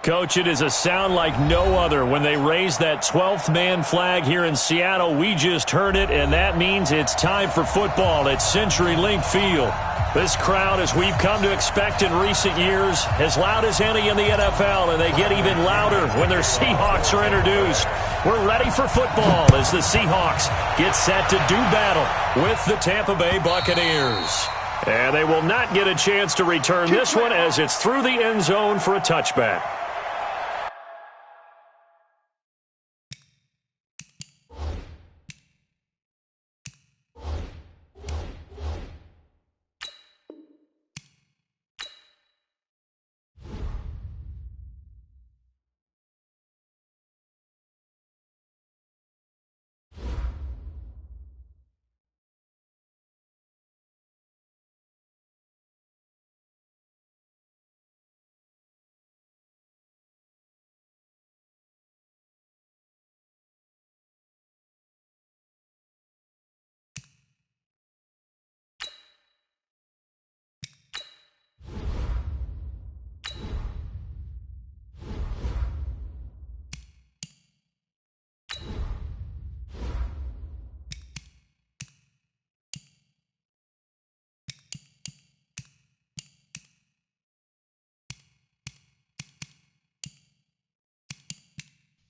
Coach, it is a sound like no other when they raise that 12th man flag here in Seattle. We just heard it, and that means it's time for football at CenturyLink Field. This crowd, as we've come to expect in recent years, as loud as any in the NFL, and they get even louder when their Seahawks are introduced. We're ready for football as the Seahawks get set to do battle with the Tampa Bay Buccaneers. And they will not get a chance to return this one as it's through the end zone for a touchback.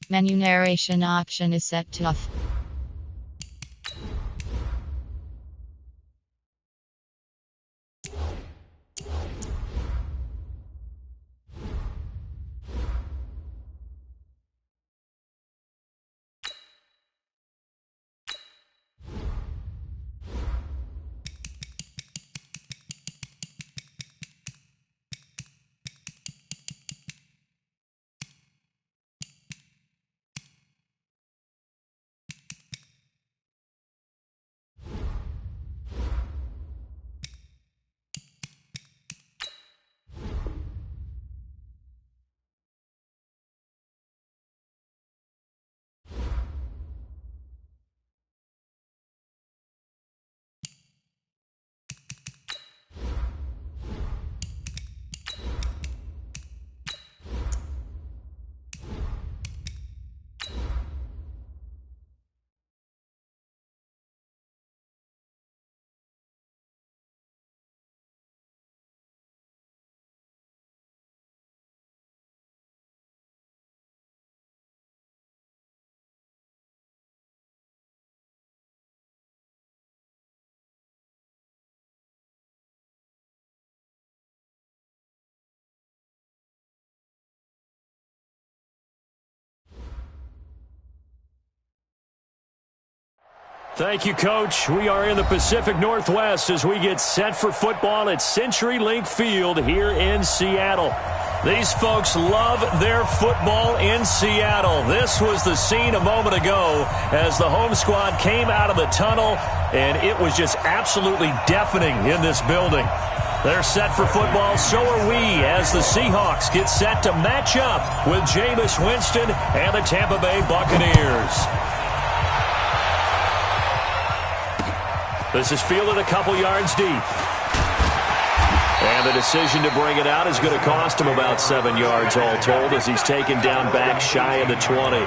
Menu narration option is set to off. Thank you, Coach. We are in the Pacific Northwest as we get set for football at CenturyLink Field here in Seattle. These folks love their football in Seattle. This was the scene a moment ago as the home squad came out of the tunnel, and it was just absolutely deafening in this building. They're set for football, so are we, as the Seahawks get set to match up with Jameis Winston and the Tampa Bay Buccaneers. This is fielded a couple yards deep. And the decision to bring it out is going to cost him about 7 yards all told as he's taken down back shy of the 20.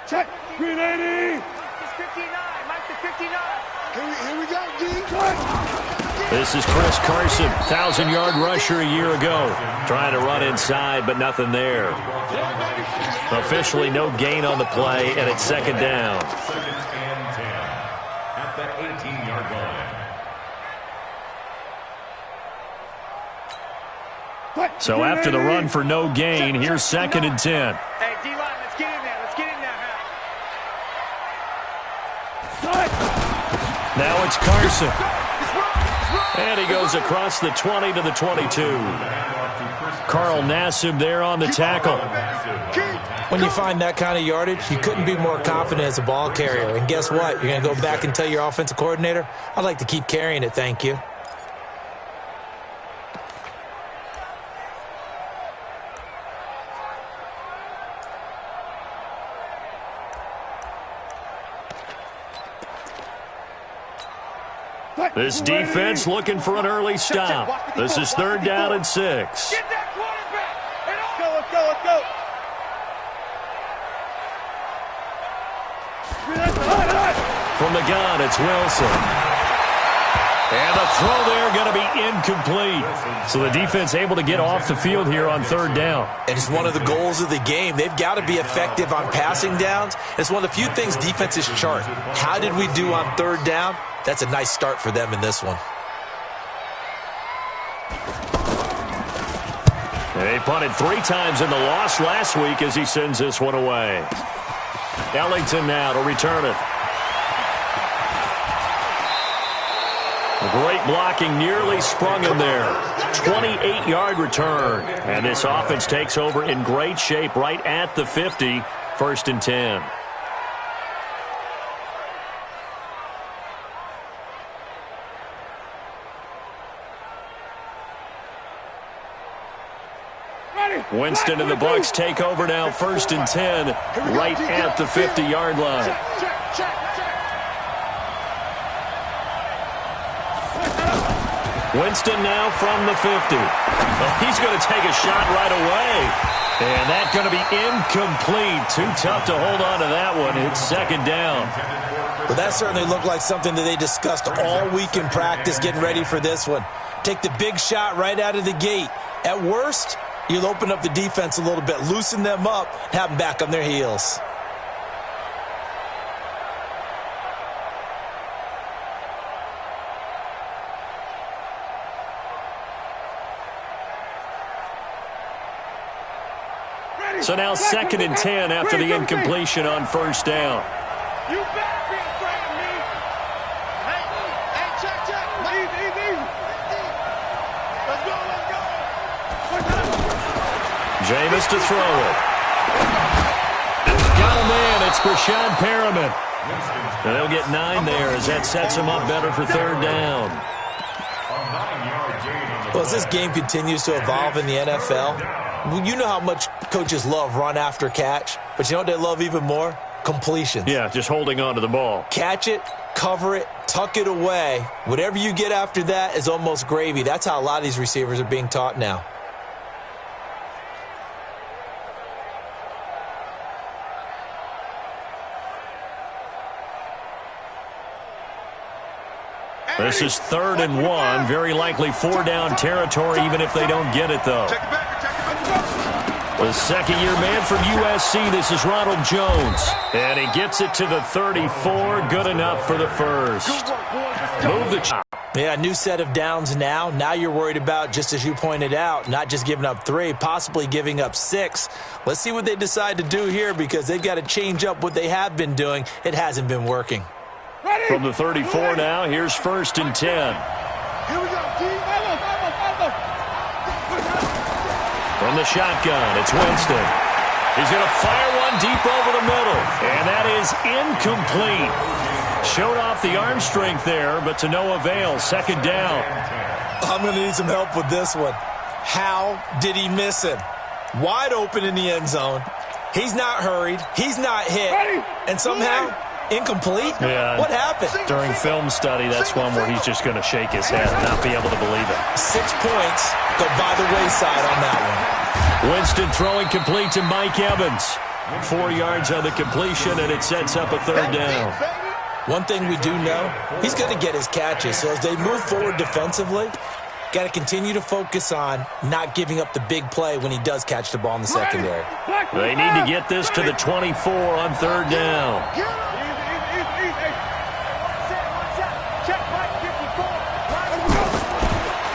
Check. 380. It's 59. Mike to 59. Here we go, D. This is Chris Carson, 1,000-yard rusher a year ago. Trying to run inside, but nothing there. Officially no gain on the play, and it's second down. Second and 10 at the 18-yard line. So after the run for no gain, here's second and 10. Hey, D-line, let's get in there. Let's get in there, Now it's Carson. And he goes across the 20 to the 22. Carl Nassib there on the tackle. When you find that kind of yardage, you couldn't be more confident as a ball carrier. And guess what? You're going to go back and tell your offensive coordinator, I'd like to keep carrying it, thank you. This defense looking for an early stop. This is 3rd down and 6. Get that quarterback. Let's go, let's go, let's go. From the gun, it's Wilson. And the throw there going to be incomplete. So the defense able to get off the field here on 3rd down. And it's one of the goals of the game. They've got to be effective on passing downs. It's one of the few things defenses chart. How did we do on 3rd down? That's a nice start for them in this one. They punted 3 times in the loss last week as he sends this one away. Ellington now to return it. Great blocking, nearly sprung him there. 28-yard return. And this offense takes over in great shape right at the 50. 1st and 10. Winston and the Bucs take over now. 1st and 10 right at the 50-yard line. Winston now from the 50. Well, he's going to take a shot right away. And that's going to be incomplete. Too tough to hold on to that one. It's 2nd down. Well, that certainly looked like something that they discussed all week in practice getting ready for this one. Take the big shot right out of the gate. At worst, you'll open up the defense a little bit, loosen them up, have them back on their heels. So now 2nd and 10 after the incompletion on 1st down. You better be afraid of me. Hey, check. Easy. Let's go. Jameis to throw it. Got him in. It's Brashad Perriman. And they'll get 9 there as that sets him up better for 3rd down. Well, as this game continues to evolve in the NFL, you know how much coaches love run after catch, but you know what they love even more? Completions. Yeah, just holding on to the ball. Catch it, cover it, tuck it away. Whatever you get after that is almost gravy. That's how a lot of these receivers are being taught now. This is 3rd and 1. Very likely 4-down territory, even if they don't get it, though. The 2nd-year man from USC, this is Ronald Jones. And he gets it to the 34. Good enough for the 1st. Move the chop. Yeah, new set of downs now. Now you're worried about, just as you pointed out, not just giving up 3, possibly giving up 6. Let's see what they decide to do here because they've got to change up what they have been doing. It hasn't been working. From the 34 now, here's 1st and 10. Here we go, G. From the shotgun, it's Winston. He's going to fire one deep over the middle. And that is incomplete. Showed off the arm strength there, but to no avail. 2nd down. I'm going to need some help with this one. How did he miss him? Wide open in the end zone. He's not hurried. He's not hit. And somehow, incomplete? Yeah. What happened? During film study, that's one where he's just going to shake his head and not be able to believe it. 6 points go by the wayside on that one. Winston throwing complete to Mike Evans. 4 yards on the completion, and it sets up a 3rd down. One thing we do know, he's going to get his catches. So as they move forward defensively, got to continue to focus on not giving up the big play when he does catch the ball in the secondary. They need to get this to the 24 on 3rd down.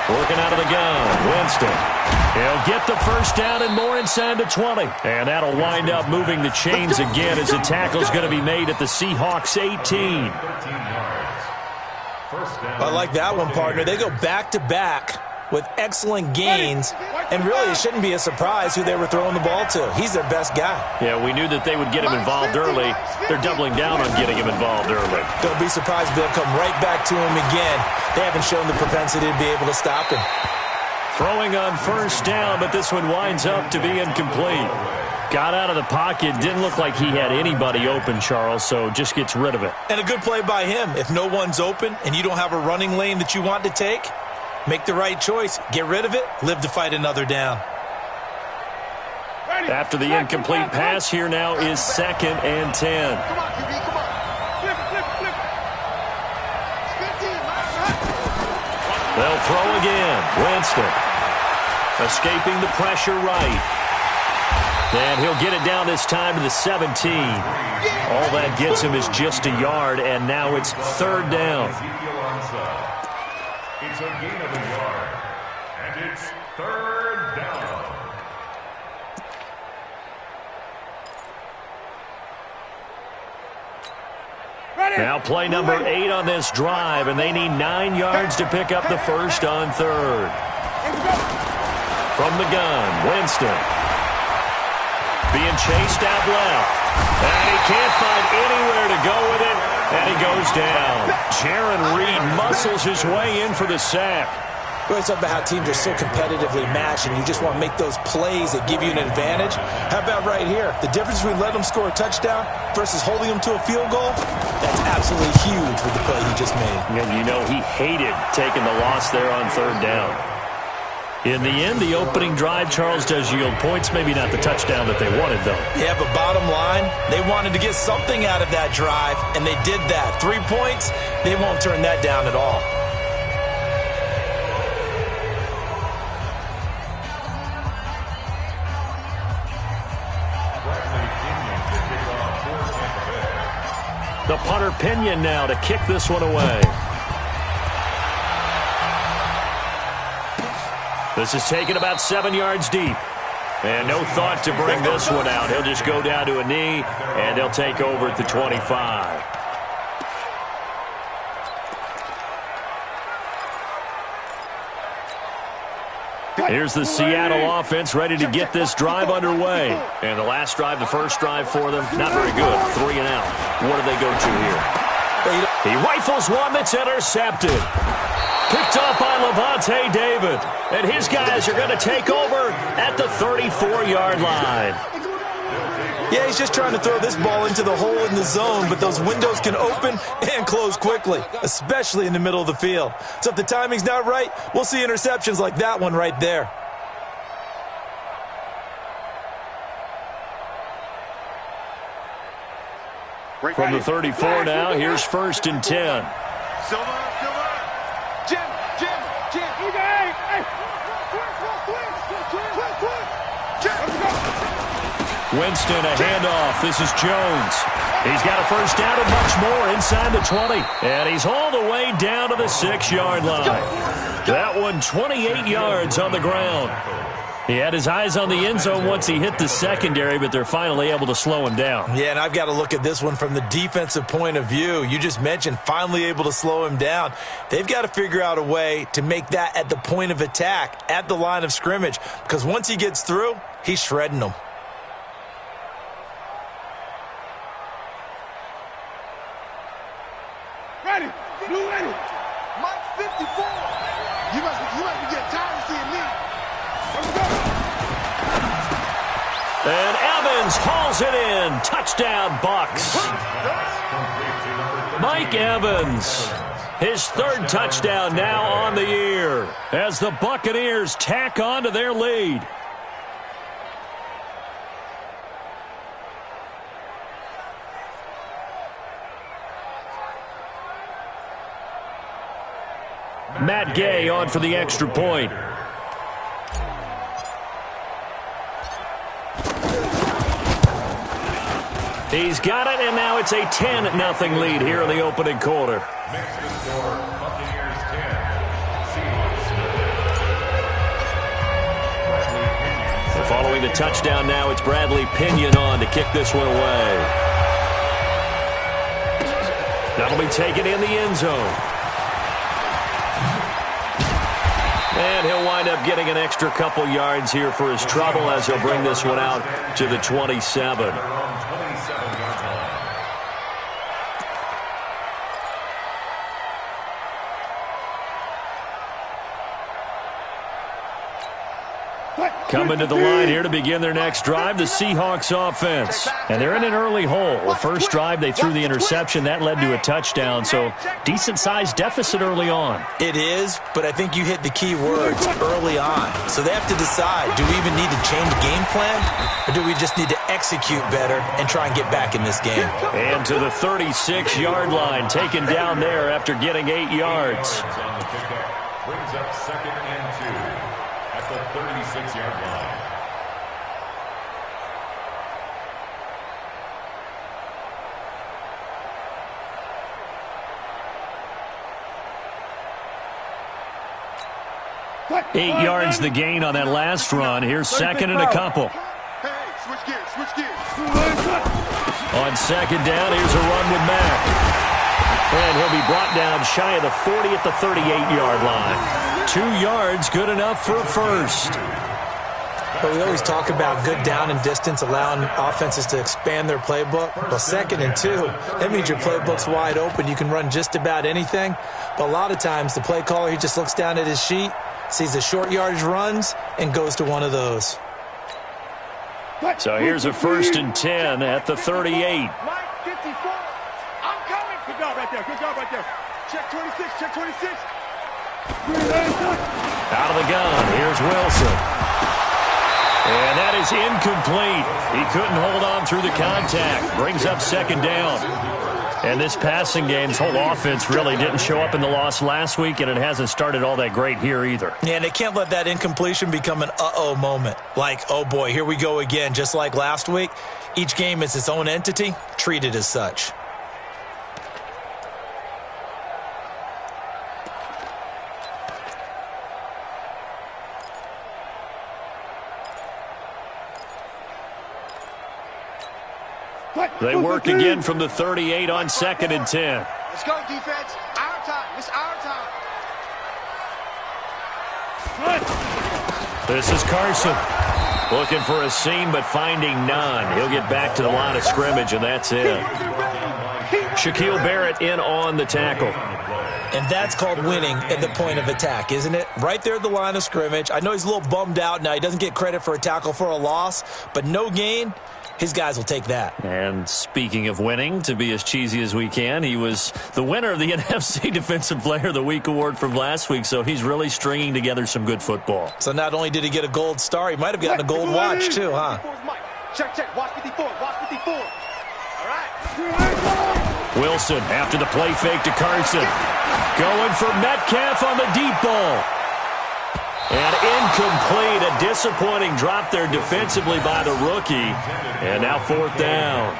Working out of the gun, Winston. He'll get the 1st down and more inside the 20. And that'll wind up moving the chains again as the tackle's going to be made at the Seahawks 18. I like that one, partner. They go back-to-back with excellent gains, and really it shouldn't be a surprise who they were throwing the ball to. He's their best guy. Yeah, we knew that they would get him involved early. They're doubling down on getting him involved early. Don't be surprised if they'll come right back to him again. They haven't shown the propensity to be able to stop him. Throwing on 1st down, but this one winds up to be incomplete. Got out of the pocket. Didn't look like he had anybody open, Charles, so just gets rid of it. And a good play by him. If no one's open and you don't have a running lane that you want to take, make the right choice. Get rid of it. Live to fight another down. After the incomplete pass, here now is 2nd and 10. Come on, QB, come on. Flip it, flip it, flip it. 15, They'll throw again. Winston escaping the pressure right. And he'll get it down this time to the 17. All that gets him is just a yard, and now it's 3rd down. It's a gain of a yard, and it's 3rd down. Now play number 8 on this drive, and they need 9 yards to pick up the first on 3rd. From the gun, Winston. Being chased out left. And he can't find anywhere to go with it, and he goes down. Jaron Reed muscles his way in for the sack. We always talk about how teams are so competitively matched, and you just want to make those plays that give you an advantage. How about right here? The difference between letting them score a touchdown versus holding them to a field goal, that's absolutely huge with the play he just made. And you know he hated taking the loss there on 3rd down. In the end, the opening drive, Charles, does yield points. Maybe not the touchdown that they wanted, though. Yeah, but bottom line, they wanted to get something out of that drive, and they did that. 3 points, they won't turn that down at all. The punter Pinion now to kick this one away. This is taken about 7 yards deep. And no thought to bring this one out. He'll just go down to a knee, and they'll take over at the 25. Here's the Seattle offense ready to get this drive underway. And the last drive, the first drive for them, not very good. 3 and out. What do they go to here? He rifles one that's intercepted. Picked up by Levante David. And his guys are going to take over at the 34-yard line. Yeah, he's just trying to throw this ball into the hole in the zone, but those windows can open and close quickly, especially in the middle of the field. So if the timing's not right, we'll see interceptions like that one right there. From the 34 now, here's 1st and 10. Silver. Jim. Hey. Winston, a handoff. This is Jones. He's got a first down and much more inside the 20. And he's all the way down to the 6-yard line. That one 28 yards on the ground. He had his eyes on the end zone once he hit the secondary, but they're finally able to slow him down. Yeah, and I've got to look at this one from the defensive point of view. You just mentioned finally able to slow him down. They've got to figure out a way to make that at the point of attack, at the line of scrimmage, because once he gets through, he's shredding them. Ready. Blue ready. Mike 54. You must be getting tired of seeing me. Let's go. And Evans hauls it in. Touchdown, Bucks. Mike Evans, his 3rd touchdown now on the year as the Buccaneers tack on to their lead. Matt Gay on for the extra point. He's got it, and now it's a 10-0 lead here in the opening quarter. Next to score, Buccaneers 10. Following the touchdown now, it's Bradley Pinion on to kick this one away. That'll be taken in the end zone. And he'll wind up getting an extra couple yards here for his trouble as he'll bring this one out to the 27. What? Coming to the line here to begin their next drive, the Seahawks offense. And they're in an early hole. The first drive, they threw the interception. That led to a touchdown, so decent-sized deficit early on. It is, but I think you hit the key words, early on. So they have to decide, do we even need to change game plan, or do we just need to execute better and try and get back in this game? And to the 36-yard line, taken down there after getting 8 yards. Brings up 2nd and 2 at the 36-yard line. What? 8 yards the gain on that last run. Here's 2nd and a couple. Hey, switch gears, switch gears. On 2nd down, here's a run with Mack. And he'll be brought down shy of the 40 at the 38-yard line. 2 yards, good enough for a first. But we always talk about good down and distance, allowing offenses to expand their playbook. Well, 2nd and 2, that means your playbook's wide open. You can run just about anything. But a lot of times, the play caller, he just looks down at his sheet, sees the short yardage runs, and goes to one of those. So here's a 1st and 10 at the 38. Good job right there. Good job right there. Check 26, check 26. Out of the gun, here's Wilson. And that is incomplete. He couldn't hold on through the contact. Brings up 2nd down. And this passing game's whole offense really didn't show up in the loss last week, and it hasn't started all that great here either. Yeah, and they can't let that incompletion become an uh-oh moment. Like, oh boy, here we go again, just like last week. Each game is its own entity, treated as such. They work again from the 38 on 2nd and 10. Let's go, defense. Our time. It's our time. This is Carson. Looking for a seam, but finding none. He'll get back to the line of scrimmage, and that's it. Shaquille Barrett in on the tackle. And that's called winning at the point of attack, isn't it? Right there at the line of scrimmage. I know he's a little bummed out now. He doesn't get credit for a tackle for a loss, but no gain. His guys will take that. And speaking of winning, to be as cheesy as we can, he was the winner of the NFC Defensive Player of the Week award from last week, so he's really stringing together some good football. So not only did he get a gold star, he might have gotten a gold watch too, huh? Check, check. Watch 54. Watch 54. All right. Wilson after the play fake to Carson. Going for Metcalf on the deep ball. And incomplete, a disappointing drop there defensively by the rookie. And now 4th down.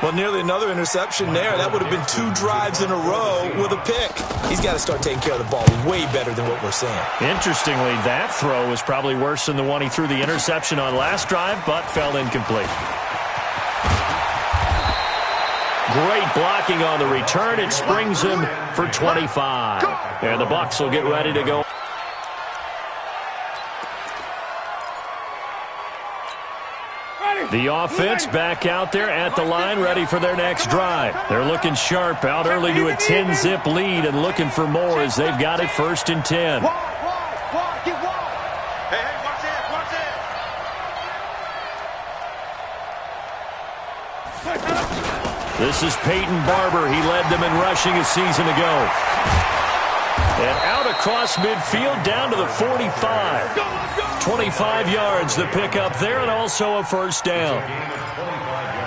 Well, nearly another interception there. That would have been 2 drives in a row with a pick. He's got to start taking care of the ball way better than what we're seeing. Interestingly, that throw was probably worse than the one he threw the interception on last drive, but fell incomplete. Great blocking on the return. It springs him for 25. And the Bucs will get ready to go. The offense back out there at the line, ready for their next drive. They're looking sharp, out early to a 10-zip lead and looking for more as they've got it 1st and 10. Wide, get wide. Hey, watch it. This is Peyton Barber. He led them in rushing a season ago. And out across midfield down to the 45. 25 yards the pickup there, and also a 1st down.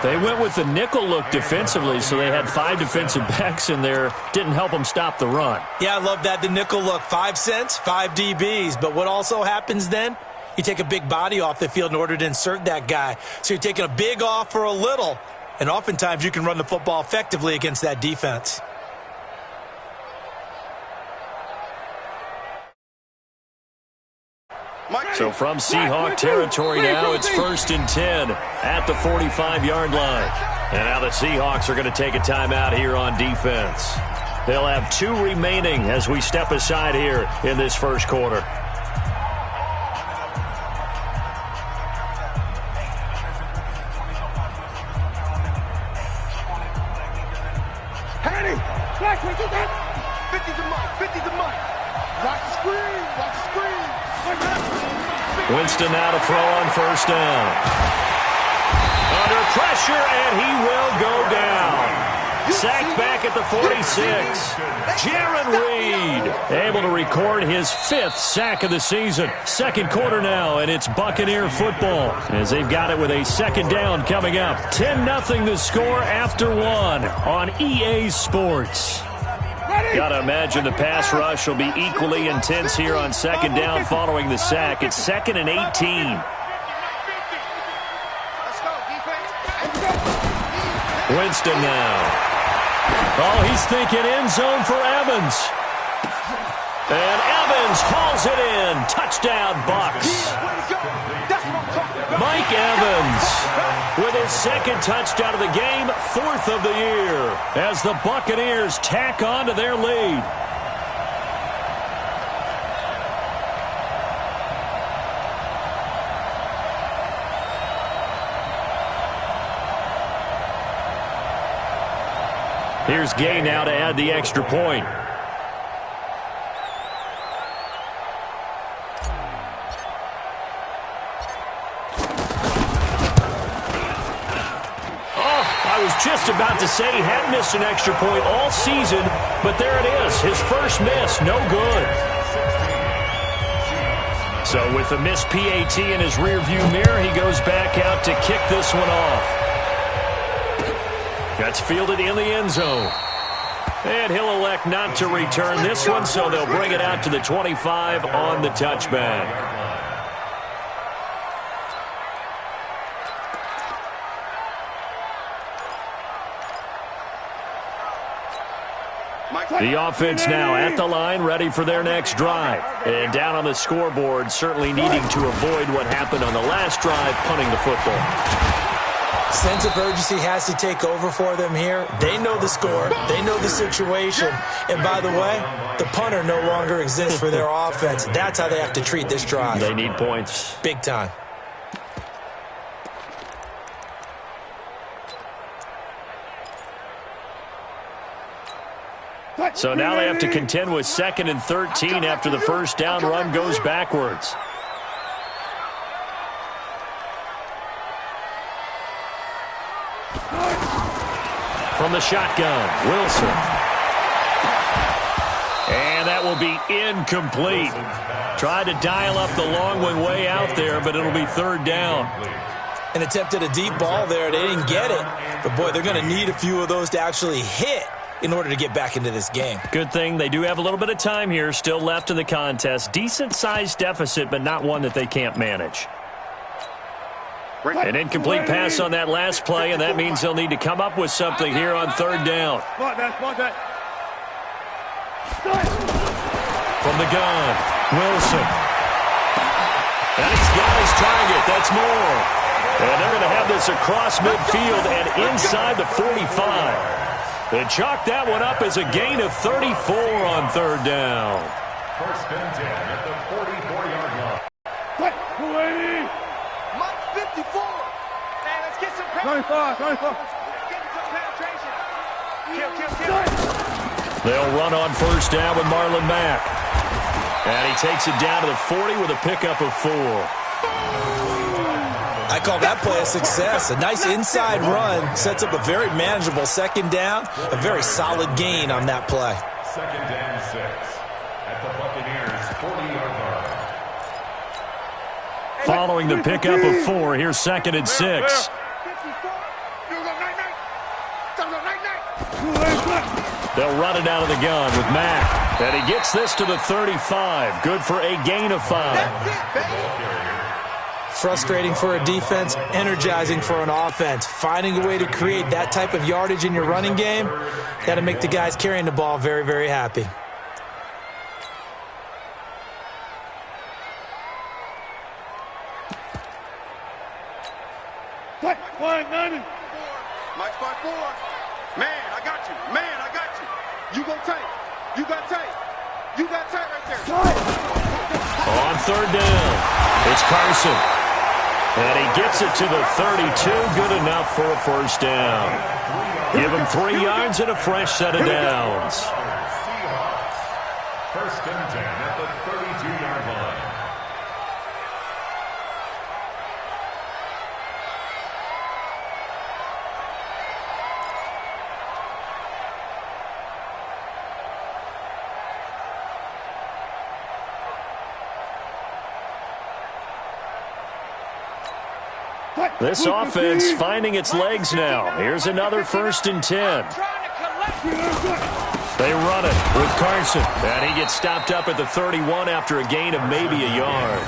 They went with the nickel look defensively, so they had 5 defensive backs in there. Didn't help them stop the run. Yeah, I love that, the nickel look. 5 cents, 5 DBs. But what also happens then? You take a big body off the field in order to insert that guy. So you're taking a big off for a little, and oftentimes you can run the football effectively against that defense. So from Seahawk territory now, it's 1st and 10 at the 45-yard line. And now the Seahawks are going to take a timeout here on defense. They'll have 2 remaining as we step aside here in this first quarter. Hanny! 50's a month, 50's a month. Watch the screen, watch the screen. Winston now to throw on first down. Under pressure, and he will go down. Sacked back at the 46. Jaron Reed able to record his 5th sack of the season. Second quarter now, and it's Buccaneer football as they've got it with a second down coming up. 10-0 the score after 1 on EA Sports. Got to imagine the pass rush will be equally intense here on second down following the sack. It's 2nd and 18. Winston now. Oh, he's thinking end zone for Evans. And Evans hauls it in. Touchdown, Bucs. Mike Evans with his 2nd touchdown of the game, 4th of the year, as the Buccaneers tack on to their lead. Here's Gay now to add the extra point. I was just about to say he hadn't missed an extra point all season, but there it is. His first miss, no good. So with the missed PAT in his rearview mirror, he goes back out to kick this one off. That's fielded in the end zone. And he'll elect not to return this one, so they'll bring it out to the 25 on the touchback. The offense now at the line, ready for their next drive. And down on the scoreboard, certainly needing to avoid what happened on the last drive, punting the football. Sense of urgency has to take over for them here. They know the score. They know the situation. And by the way, the punter no longer exists for their offense. That's how they have to treat this drive. They need points. Big time. So now they have to contend with 2nd and 13 after the first down run goes backwards. From the shotgun, Wilson. And that will be incomplete. Tried to dial up the long one way out there, but it'll be 3rd down. And attempted a deep ball there. They didn't get it. But, boy, they're going to need a few of those to actually hit in order to get back into this game. Good thing they do have a little bit of time here still left in the contest. Decent-sized deficit, but not one that they can't manage. An incomplete pass on that last play, and that means they'll need to come up with something here on 3rd down. From the gun, Wilson. And he's got his target. That's more. And they're going to have this across midfield and inside the 45. They chalk that one up as a gain of 34 on 3rd down. 1st and 10 at the 44-yard line. Mike 54. Hey, let's get some penetration. Kill. They'll run on first down with Marlon Mack. And he takes it down to the 40 with a pickup of 4. I call that play a success. A nice inside run sets up a very manageable 2nd down. A very solid gain on that play. 2nd and 6 at the Buccaneers' 40-yard line. Following the pickup of 4, here's 2nd and 6. They'll run it out of the gun with Mack. And he gets this to the 35. Good for a gain of 5. Frustrating for a defense, energizing for an offense. Finding a way to create that type of yardage in your running game, got to make the guys carrying the ball very, very happy. Mike's by 4. Man, I got you. Man, I got you. You go tight. You got tight. You got tight right there. On 3rd down, it's Carson. And he gets it to the 32. Good enough for a first down. Give him 3 yards and a fresh set of downs. 1st and 10 at the 32-yard line. This offense finding its legs now. Here's another 1st and 10. They run it with Carson. And he gets stopped up at the 31 after a gain of maybe a yard.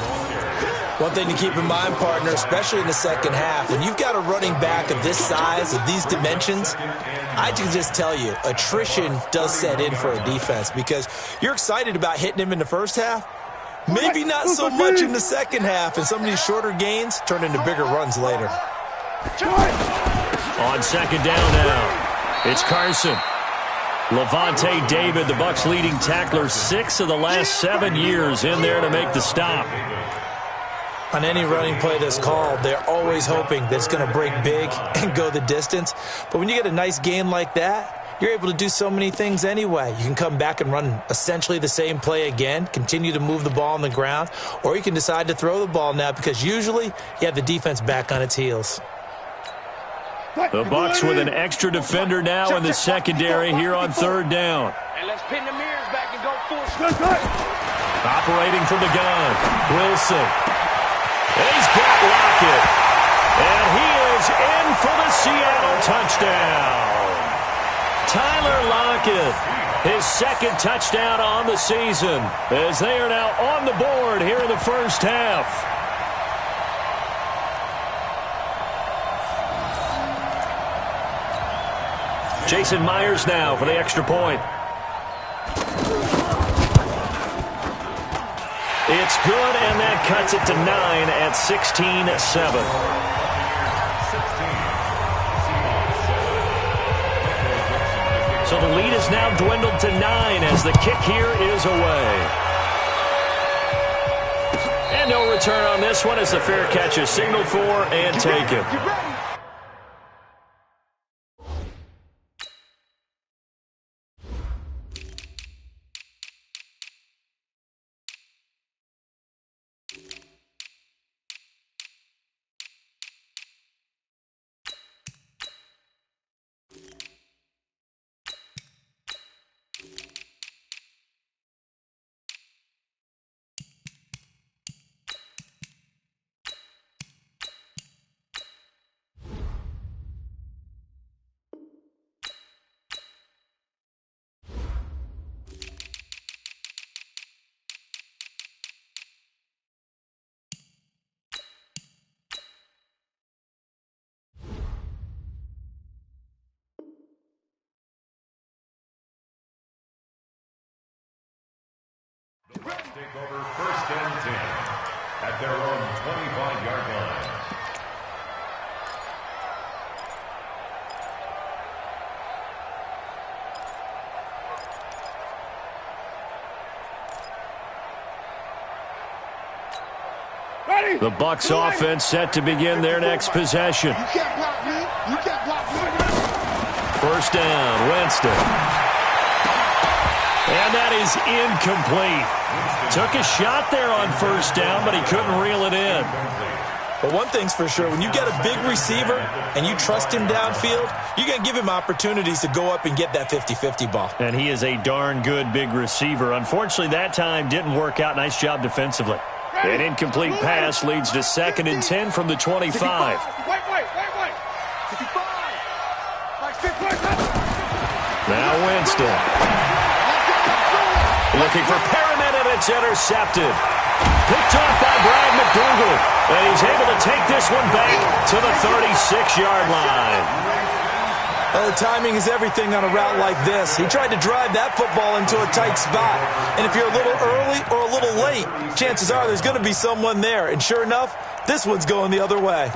One thing to keep in mind, partner, especially in the second half, when you've got a running back of this size, of these dimensions, I can just tell you, attrition does set in for a defense because you're excited about hitting him in the first half. Maybe not so much in the second half, and some of these shorter gains turn into bigger runs later. On 2nd down now, it's Carson. Levante David, the Bucs' leading tackler, 6 of the last 7 years in there to make the stop. On any running play that's called, they're always hoping that it's going to break big and go the distance. But when you get a nice gain like that, you're able to do so many things anyway. You can come back and run essentially the same play again, continue to move the ball on the ground, or you can decide to throw the ball now because usually you have the defense back on its heels. The Bucs with an extra defender now in the secondary here on 3rd down. And let's pin the mirrors back and go full. Operating from the gun, Wilson. And he's got Lockett. And he is in for the Seattle touchdown. Tyler Lockett, his 2nd touchdown on the season, as they are now on the board here in the first half. Jason Myers now for the extra point. It's good, and that cuts it to 9 at 16-7. So the lead is now dwindled to 9 as the kick here is away. And no return on this one as the fair catch is signaled for and taken. The Bucs take over 1st and 10 at their own 25-yard line. The Bucs offense set to begin their next possession. You can't block me. You can't block me. 1st down, Winston. And that is incomplete. Took a shot there on 1st down, but he couldn't reel it in. But one thing's for sure, when you get a big receiver and you trust him downfield, you're going to give him opportunities to go up and get that 50-50 ball. And he is a darn good big receiver. Unfortunately, that time didn't work out. Nice job defensively. An incomplete pass leads to 2nd and 10 from the 25. Wait. 55. Now Winston. Looking for Perriman, and it's intercepted. Picked off by Brad McDougal. And he's able to take this one back to the 36-yard line. Well, the timing is everything on a route like this. He tried to drive that football into a tight spot. And if you're a little early or a little late, chances are there's going to be someone there. And sure enough, this one's going the other way.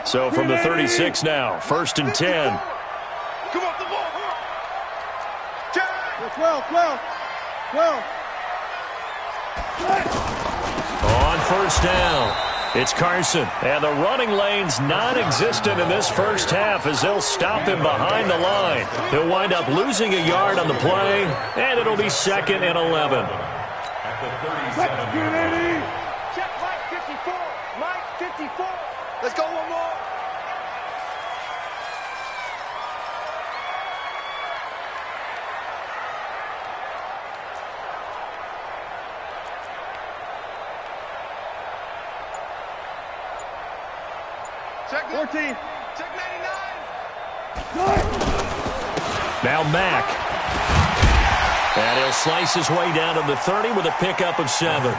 So from the 36 now, 1st and 10. Come on, the ball. 12. On 1st down, it's Carson. And the running lane's non-existent in this first half as they'll stop him behind the line. He'll wind up losing a yard on the play, and it'll be 2nd and 11. At the 37. Check Mike 54. Mike 54. Let's go one more. Check 14. Check 99. Now Mack. And he'll slice his way down to the 30 with a pickup of 7.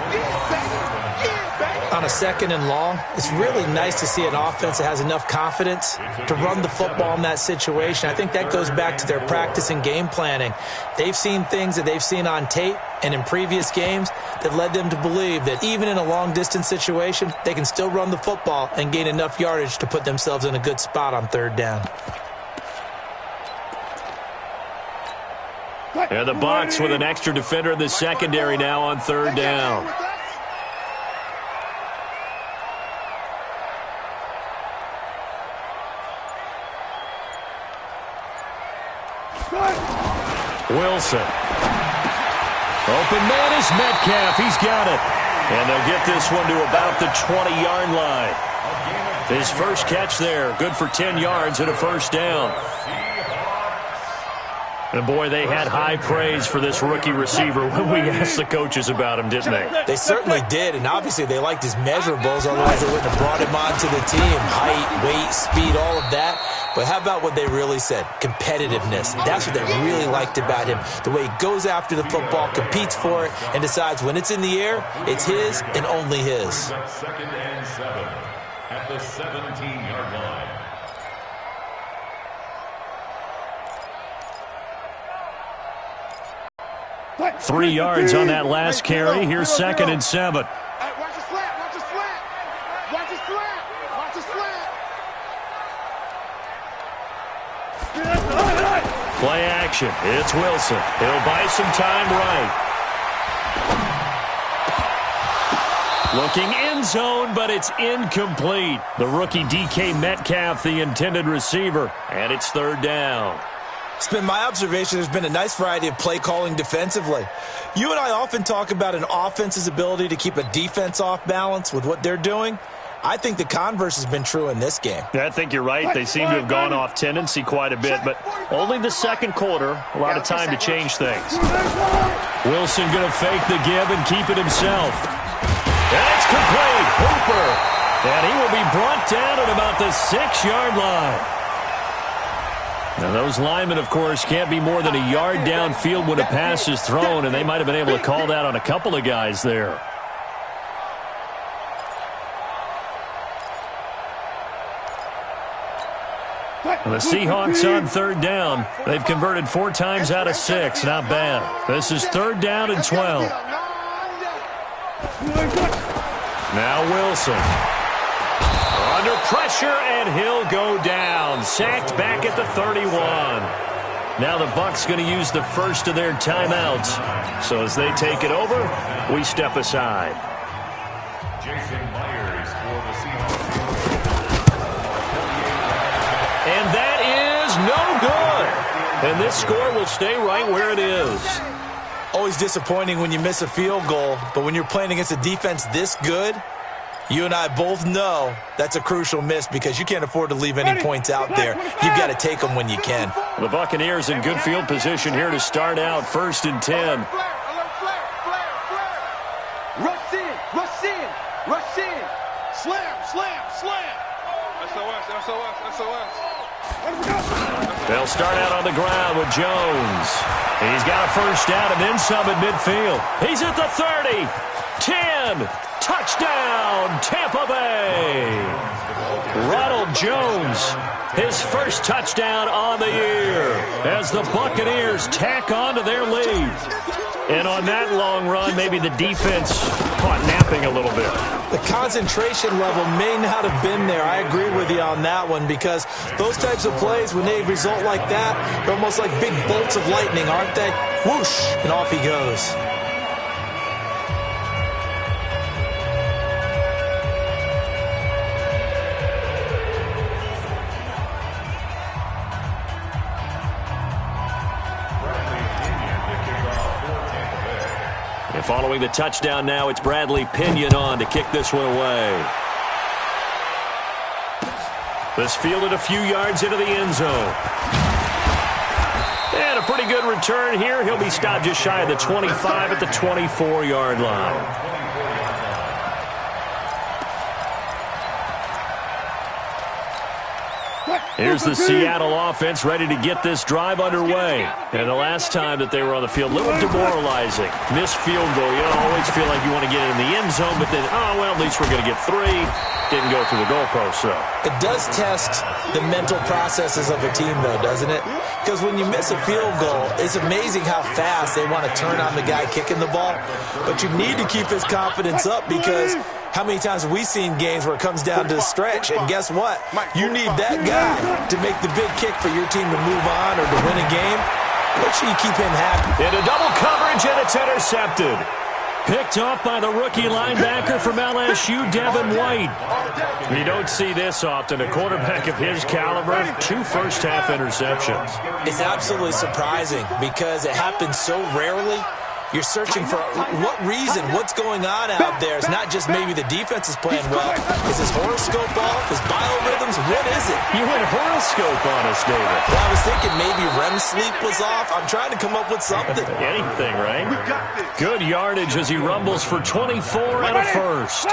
On a 2nd and long, it's really nice to see an offense that has enough confidence to run the football in that situation. I think that goes back to their practice and game planning. They've seen things that they've seen on tape and in previous games that led them to believe that even in a long-distance situation, they can still run the football and gain enough yardage to put themselves in a good spot on 3rd down. And the Bucs with an extra defender in the secondary now on 3rd down. Wilson. Open man is Metcalf. He's got it. And they'll get this one to about the 20-yard line. His first catch there. Good for 10 yards and a 1st down. And, boy, they had high praise for this rookie receiver when we asked the coaches about him, didn't they? They certainly did, and obviously they liked his measurables, otherwise they wouldn't have brought him onto the team. Height, weight, speed, all of that. But how about what they really said? Competitiveness. That's what they really liked about him. The way he goes after the football, competes for it, and decides when it's in the air, it's his and only his. 2nd and 7 at the 17-yard line. 3 yards on that last carry. Here's 2nd and 7. Watch the slant. Watch the slant. Watch the slant. Watch the slant. Play action. It's Wilson. He'll buy some time right. Looking end zone, but it's incomplete. The rookie DK Metcalf, the intended receiver, and it's 3rd down. It's been my observation there's been a nice variety of play calling defensively. You and I often talk about an offense's ability to keep a defense off balance with what they're doing. I think the converse has been true in this game. I think you're right. They seem to have gone off tendency quite a bit, but only the 2nd quarter, a lot of time to change things. Wilson going to fake the give and keep it himself. And it's complete. Hooper. And he will be brought down at about the 6-yard line. Now, those linemen, of course, can't be more than a yard downfield when a pass is thrown, and they might have been able to call that on a couple of guys there. And the Seahawks on 3rd down. They've converted 4 times out of 6. Not bad. This is 3rd down and 12. Now Wilson. Under pressure, and he'll go down. Sacked back at the 31. Now the Bucs going to use the first of their timeouts. So as they take it over, we step aside. Jason Myers for the Seahawks. And that is no good. And this score will stay right where it is. Always disappointing when you miss a field goal, but when you're playing against a defense this good, you and I both know that's a crucial miss because you can't afford to leave any points out there. You've got to take them when you can. The Buccaneers in good field position here to start out 1st and 10. Rush in. Rush in. Rush in. Slam. Slam. Slam. SOS. SOS. SOS. They'll start out on the ground with Jones. He's got a 1st down and then some at midfield. He's at the 30. 10. Touchdown, Tampa Bay. Ronald Jones, his first touchdown on the year as the Buccaneers tack on to their lead. And on that long run, maybe the defense caught napping a little bit. The concentration level may not have been there. I agree with you on that one because those types of plays, when they result like that, they're almost like big bolts of lightning, aren't they? Whoosh, and off he goes. Following the touchdown now, it's Bradley Pinion on to kick this one away. This fielded a few yards into the end zone. And a pretty good return here. He'll be stopped just shy of the 25 at the 24-yard line. Here's the Seattle offense ready to get this drive underway. And the last time that they were on the field, a little demoralizing. Missed field goal. You always feel like you want to get it in the end zone, but then, oh, well, at least we're going to get 3. Didn't go through the goalpost, though. It does test the mental processes of a team, though, doesn't it? Because when you miss a field goal, it's amazing how fast they want to turn on the guy kicking the ball. But you need to keep his confidence up because how many times have we seen games where it comes down to the stretch, and guess what? You need that guy to make the big kick for your team to move on or to win a game. Make sure you keep him happy. Into double coverage, and it's intercepted. Picked off by the rookie linebacker from LSU, Devin White. You don't see this often. A quarterback of his caliber, 2 first-half interceptions. It's absolutely surprising because it happens so rarely. You're searching for what reason, what's going on out there. It's not just maybe the defense is playing well. Is his horoscope off? His biorhythms? What is it? You went horoscope on us, David. Well, I was thinking maybe REM sleep was off. I'm trying to come up with something. Anything, right? Good yardage as he rumbles for 24 and a first.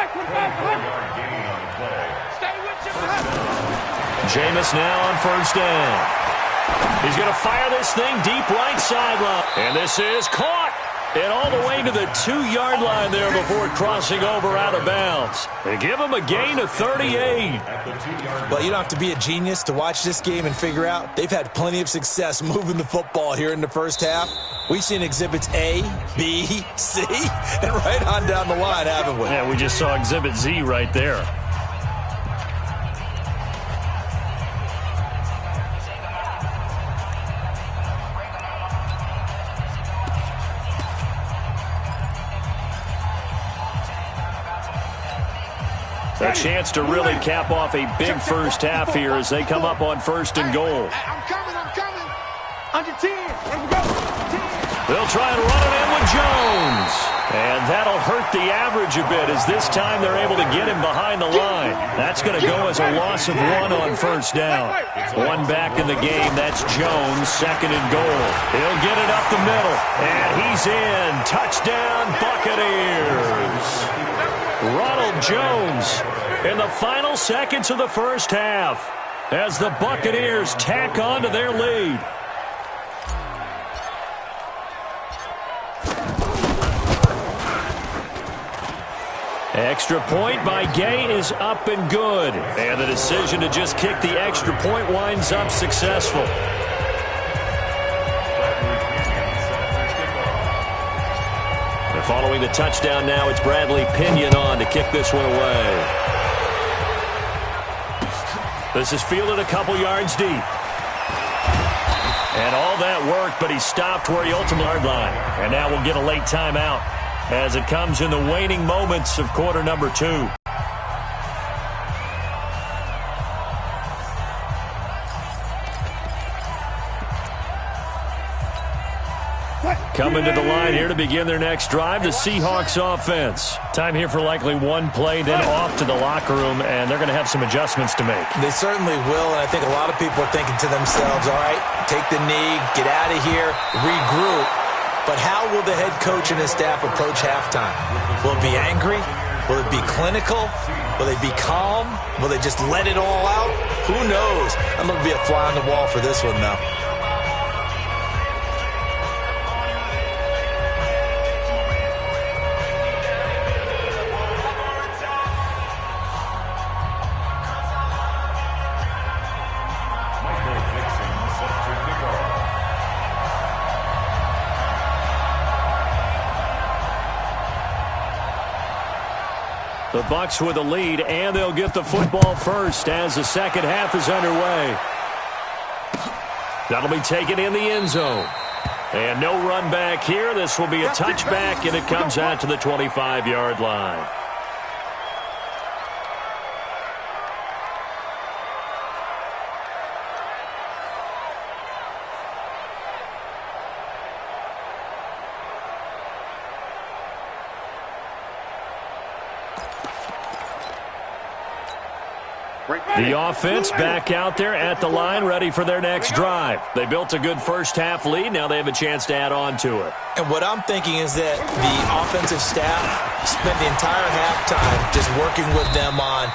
Jameis now on first down. He's going to fire this thing deep right sideline. And this is caught. And all the way to the 2-yard line there before crossing over out of bounds. They give him a gain of 38. Well, you don't have to be a genius to watch this game and figure out they've had plenty of success moving the football here in the first half. We've seen exhibits A, B, C, and right on down the line, haven't we? Yeah, we just saw exhibit Z right there. A chance to really cap off a big first half here as they come up on first and goal. I'm coming. Under 10. Here we go. 10. They'll try and run it in with Jones. And that'll hurt the average a bit as this time they're able to get him behind the line. That's going to go as a loss of 1 on first down. 1 back in the game. That's Jones, second and goal. He'll get it up the middle. And he's in. Touchdown, Buccaneers. Ronald Jones in the final seconds of the first half as the Buccaneers tack on to their lead. Extra point by Gay is up and good. And the decision to just kick the extra point winds up successful. Following the touchdown now, it's Bradley Pinion on to kick this one away. This is fielded a couple yards deep. And all that work, but he stopped where he ultimately yard line. And now we'll get a late timeout as it comes in the waning moments of quarter number 2. Coming to the line here to begin their next drive, the Seahawks offense. Time here for likely 1 play, then off to the locker room, and they're going to have some adjustments to make. They certainly will, and I think a lot of people are thinking to themselves, all right, take the knee, get out of here, regroup. But how will the head coach and his staff approach halftime? Will it be angry? Will it be clinical? Will they be calm? Will they just let it all out? Who knows? I'm going to be a fly on the wall for this one, though. The Bucs with a lead, and they'll get the football first as the second half is underway. That'll be taken in the end zone. And no run back here. This will be a touchback, and it comes out to the 25-yard line. The offense back out there at the line, ready for their next drive. They built a good first-half lead. Now they have a chance to add on to it. And what I'm thinking is that the offensive staff spent the entire halftime just working with them on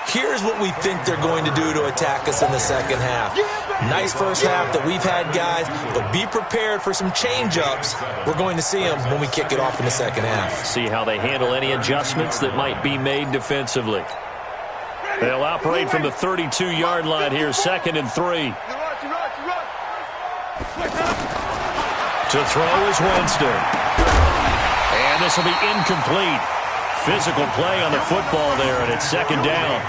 Here's what we think they're going to do to attack us in the second half. Nice first half that we've had, guys, but be prepared for some change-ups. We're going to see them when we kick it off in the second half. See how they handle any adjustments that might be made defensively. They'll operate from the 32-yard line here, 2nd and 3. To throw is Winston. And this will be incomplete. Physical play on the football there, and it's 2nd down.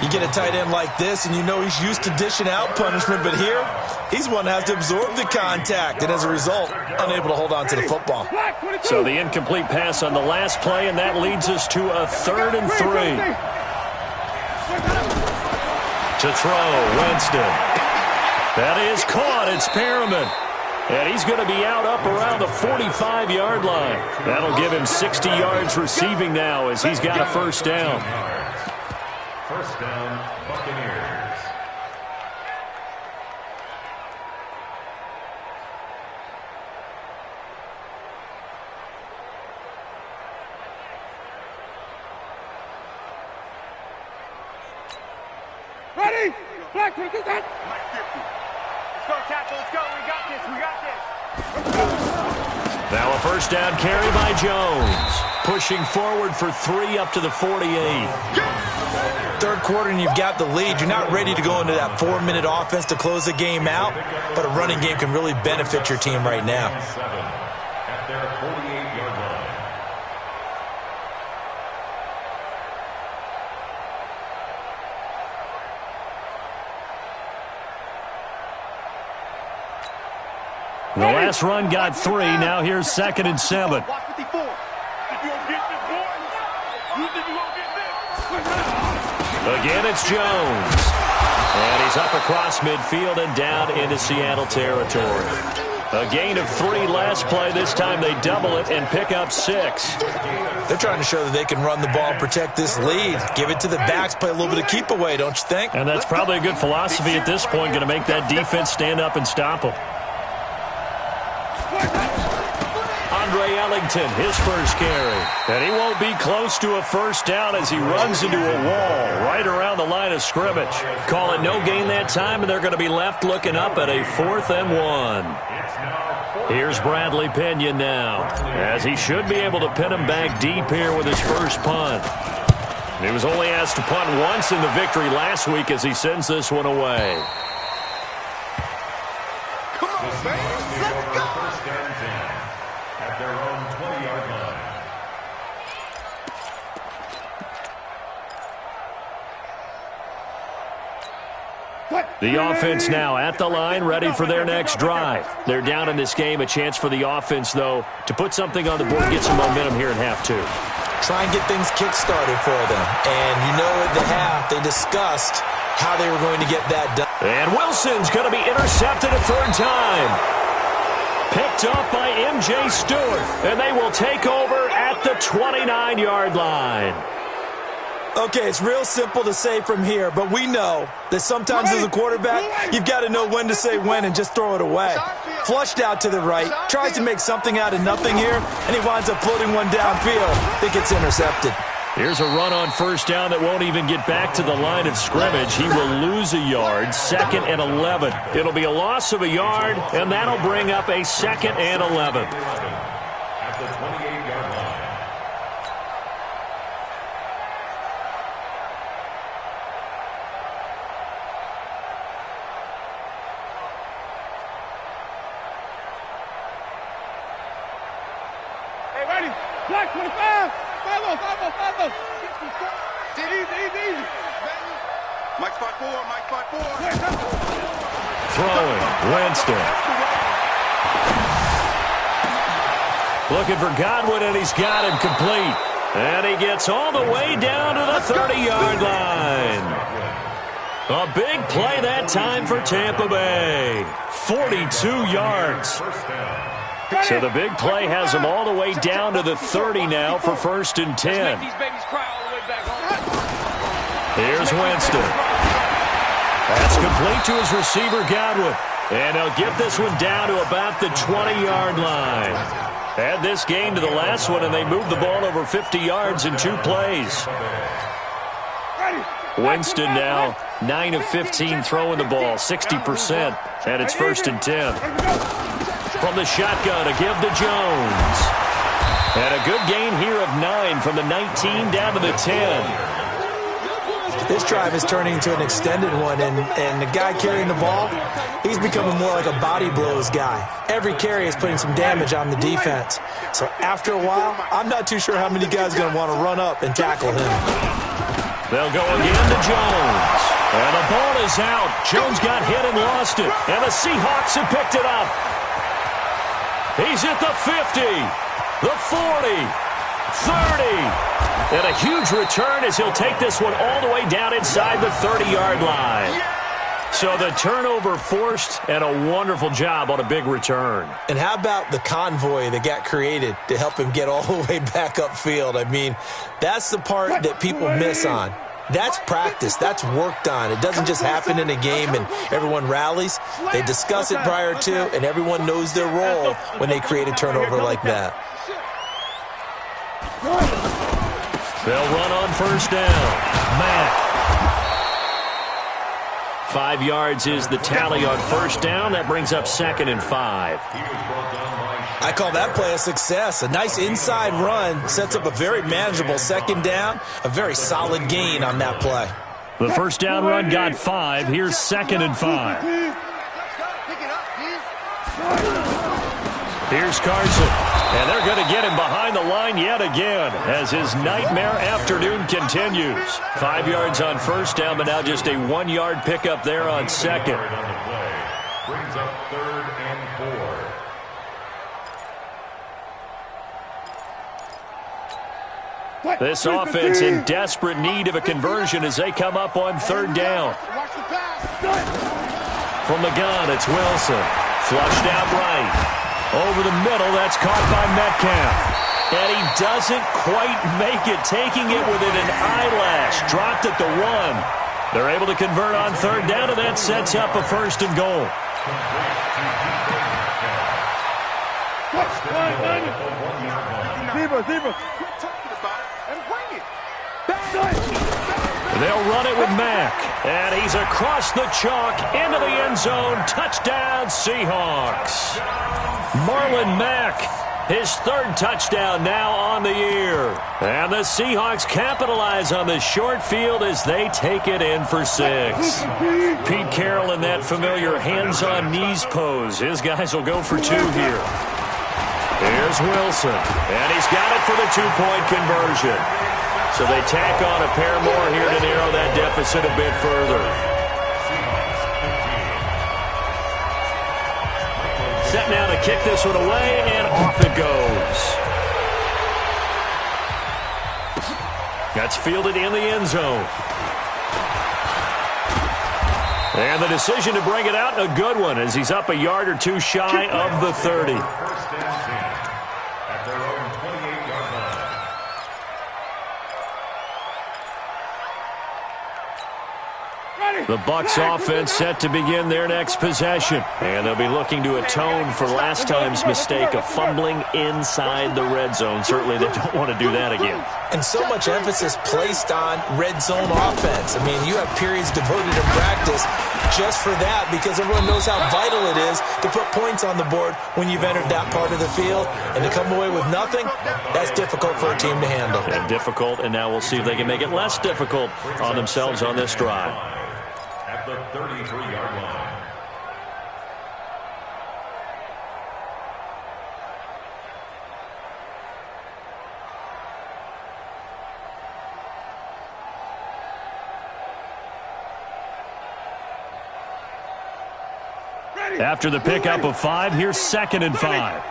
You get a tight end like this, and you know he's used to dishing out punishment, but here, he's one that has to absorb the contact, and as a result, unable to hold on to the football. So the incomplete pass on the last play, and that leads us to a 3rd and 3. To throw, Winston. That is caught. It's Perriman. And he's going to be out up around the 45-yard line. That'll give him 60 yards receiving now as he's got a 1st down. 1st down, Buccaneers. Ready? Black, get that. Let's go, tackle. Let's go. We got this. We got this. Now a 1st down carry by Jones. Pushing forward for 3 up to the 48. 3rd quarter and you've got the lead. You're not ready to go into that 4-minute offense to close the game out, but a running game can really benefit your team right now. At their 48-yard line. The last run got 3. Now here's 2nd and 7. Again, it's Jones. And he's up across midfield and down into Seattle territory. A gain of 3 last play. This time they double it and pick up 6. They're trying to show that they can run the ball and protect this lead. Give it to the backs, play a little bit of keep away, don't you think? And that's probably a good philosophy at this point, going to make that defense stand up and stop them. Andre Ellington, his 1st carry. And he won't be close to a 1st down as he runs into a wall right around the line of scrimmage. Call it no gain that time, and they're going to be left looking up at a 4th and 1. Here's Bradley Pena now, as he should be able to pin him back deep here with his 1st punt. He was only asked to punt once in the victory last week as he sends this one away. Come on, baby. Let's go. 1st and 10 at their own 20-yard line. The offense now at the line, ready for their next drive. They're down in this game. A chance for the offense, though, to put something on the board, get some momentum here in half 2. Try and get things kick-started for them. And you know at the half, they discussed how they were going to get that done. And Wilson's going to be intercepted a 3rd time. Picked up by M.J. Stewart. And they will take over at the 29-yard line. Okay, it's real simple to say from here, but we know that sometimes as a quarterback, you've got to know when to say when and just throw it away. Flushed out to the right, tries to make something out of nothing here, and he winds up floating one downfield. I think it's intercepted. Here's a run on 1st down that won't even get back to the line of scrimmage. He will lose a yard, 2nd and 11. It'll be a loss of a yard, and that'll bring up a 2nd and 11. At the 28-yard line. Hey, ready? Black 25. 5-0. Easy. Mike spot 4. Throwing, Winston. Looking for Godwin, and he's got him complete. And he gets all the way down to the 30-yard line. A big play that time for Tampa Bay. 42 yards. So the big play has him all the way down to the 30 now for 1st and 10. Here's Winston. That's complete to his receiver, Godwin. And they'll get this one down to about the 20-yard line. Add this gain to the last one, and they moved the ball over 50 yards in 2 plays. Ready? Winston now 9 of 15 throwing the ball, 60%, and it's 1st and 10. From the shotgun, a give to Jones. And a good gain here of 9 from the 19 down to the 10. This drive is turning into an extended one, and the guy carrying the ball, he's becoming more like a body blows guy. Every carry is putting some damage on the defense. So after a while, I'm not too sure how many guys are going to want to run up and tackle him. They'll go again to Jones. And the ball is out. Jones got hit and lost it. And the Seahawks have picked it up. He's at the 50, the 40. 30. And a huge return as he'll take this one all the way down inside the 30-yard line. So the turnover forced, and a wonderful job on a big return. And how about the convoy that got created to help him get all the way back upfield? I mean, that's the part that people miss on. That's practice. That's worked on. It doesn't just happen in a game and everyone rallies. They discuss it prior to, and everyone knows their role when they create a turnover like that. They'll run on 1st down. Mack. 5 yards is the tally on 1st down. That brings up 2nd and 5. I call that play a success. A nice inside run sets up a very manageable 2nd down. A very solid gain on that play. The 1st down run got 5. Here's 2nd and 5. Here's Carson. And they're going to get him behind the line yet again as his nightmare afternoon continues. 5 yards on 1st down, but now just a 1-yard pickup there on 2nd. Brings up 3rd and 4. This offense in desperate need of a conversion as they come up on 3rd down. From the gun, it's Wilson. Flushed out right. Over the middle, that's caught by Metcalf. And he doesn't quite make it, taking it within an eyelash. Dropped at the 1. They're able to convert on 3rd down, and that sets up a 1st and goal. They'll run it with Mack. And he's across the chalk into the end zone. Touchdown, Seahawks. Marlon Mack, his 3rd touchdown now on the year. And the Seahawks capitalize on the short field as they take it in for 6. Pete Carroll in that familiar hands-on knees pose. His guys will go for 2 here. Here's Wilson, and he's got it for the 2-point conversion. So they tack on a pair more here to narrow that deficit a bit further. Set now to kick this one away, and off it goes. That's fielded in the end zone. And the decision to bring it out, a good one, as he's up a yard or 2 shy of the 30. At their own 28-yard line. The Bucs offense set to begin their next possession. And they'll be looking to atone for last time's mistake of fumbling inside the red zone. Certainly they don't want to do that again. And so much emphasis placed on red zone offense. I mean, you have periods devoted in practice just for that because everyone knows how vital it is to put points on the board when you've entered that part of the field. And to come away with nothing, that's difficult for a team to handle. And difficult, and now we'll see if they can make it less difficult on themselves on this drive. At the 33-yard line. After the pickup of 5, here's 2nd and 5.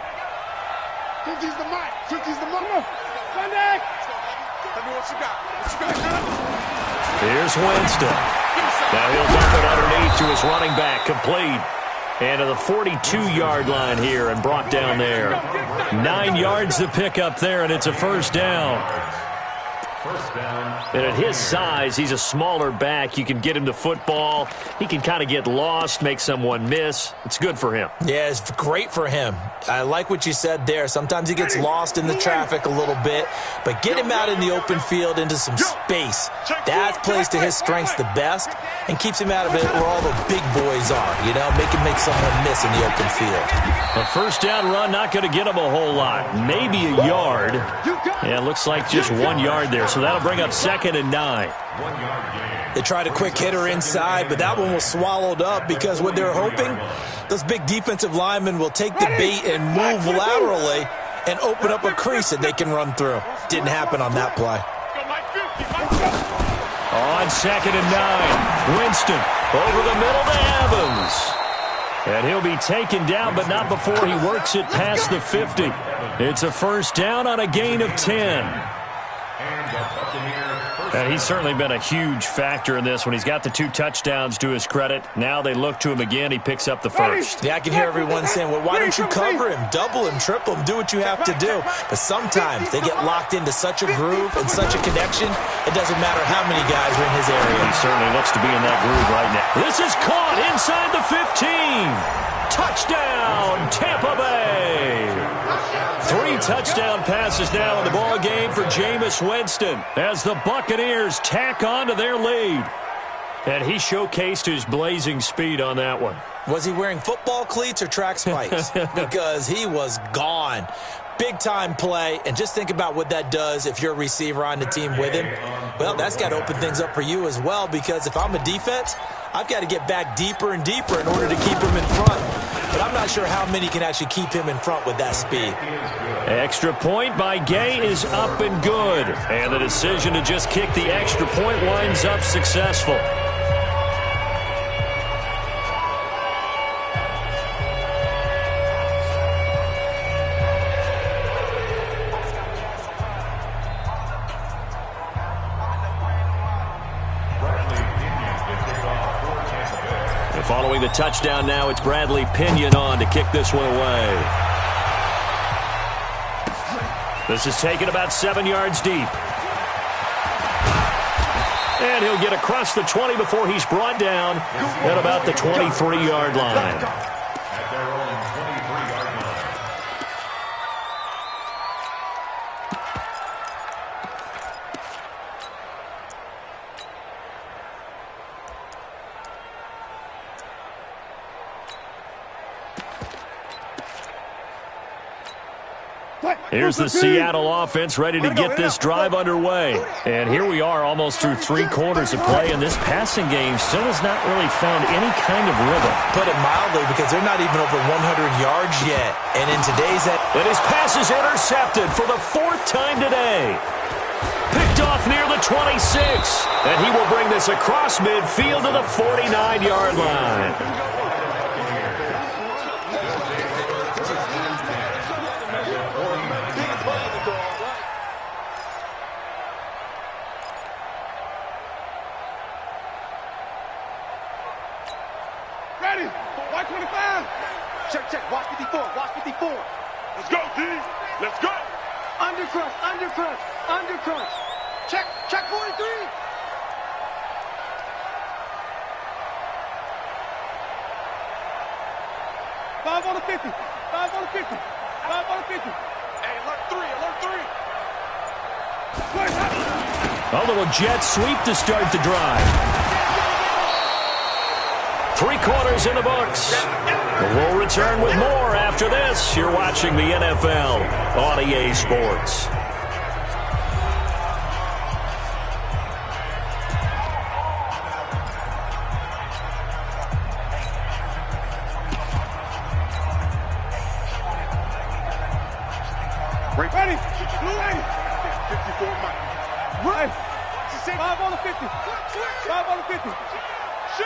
50's the mic. 50's the mic. Here's Winston. Now he'll dump it underneath to his running back, complete. And to the 42-yard line here and brought down there. 9 yards to pick up there, and it's a 1st down. First down. And at his size, he's a smaller back. You can get him to football. He can kind of get lost, make someone miss. It's good for him. Yeah, it's great for him. I like what you said there. Sometimes he gets lost in the traffic a little bit, but get him out in the open field into some space. That plays to his strengths the best and keeps him out of it where all the big boys are, you know, make him make someone miss in the open field. A first down run, not going to get him a whole lot. Maybe a yard. Yeah, it looks like just 1 yard there, so that'll bring up 2nd and 9. 1 yard gain. They tried a quick hitter inside, but that one was swallowed up because what they're hoping, those big defensive linemen will take the bait and move laterally and open up a crease that they can run through. Didn't happen on that play. On 2nd and 9, Winston over the middle to Evans. And he'll be taken down, but not before he works it past the 50. It's a first down on a gain of 10. And he's certainly been a huge factor in this when he's got the 2 touchdowns to his credit. Now they look to him again. He picks up the first. Yeah, I can hear everyone saying, well, why don't you cover him? Double him, triple him, do what you have to do. But sometimes they get locked into such a groove and such a connection, it doesn't matter how many guys are in his area. He certainly looks to be in that groove right now. This is caught inside the 15. Touchdown, Tampa Bay. 3 touchdown passes now in the ball game for Jameis Winston as the Buccaneers tack on to their lead. And he showcased his blazing speed on that one. Was he wearing football cleats or track spikes? Because he was gone. Big-time play, and just think about what that does if you're a receiver on the team with him. Well, that's got to open things up for you as well, because if I'm a defense, I've got to get back deeper and deeper in order to keep him in front. But I'm not sure how many can actually keep him in front with that speed. Extra point by Gay is up and good. And the decision to just kick the extra point winds up successful. Following the touchdown now, it's Bradley Pinion on to kick this one away. This is taken about 7 yards deep. And he'll get across the 20 before he's brought down at about the 23-yard line. At their own 23-yard line. Here's the Seattle offense ready to get this drive underway. And here we are almost through 3 quarters of play, and this passing game still has not really found any kind of rhythm. Put it mildly, because they're not even over 100 yards yet. And in today's... And his pass is intercepted for the 4th time today. Picked off near the 26. And he will bring this across midfield to the 49-yard line. Ready? Watch 25. Check. Watch 54. Watch 54. Let's go, D. Let's go. Undercrush. Check 43. 5 on the 50. 5 on the 50. 5 on the 50. Hey, alert 3. A little jet sweep to start the drive. 3 quarters in the books. We'll return with more after this. You're watching the NFL on EA Sports. Ready? Blue 80. 54 Mike. Right. 5 on the 50. 5 on the 50. Shit.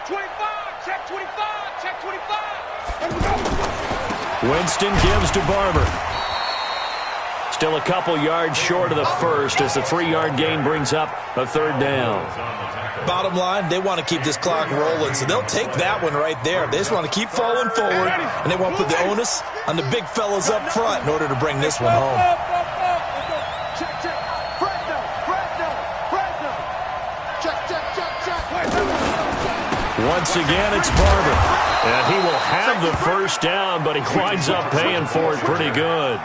25. Check 25. Check 25. Winston gives to Barber. Still a couple yards short of the first as the 3-yard gain brings up a 3rd down. Bottom line, they want to keep this clock rolling, so they'll take that one right there. They just want to keep falling forward, and they want to put the onus on the big fellas up front in order to bring this one home. Check. Once again, it's Barber. And he will have the first down, but he winds up paying for it pretty good.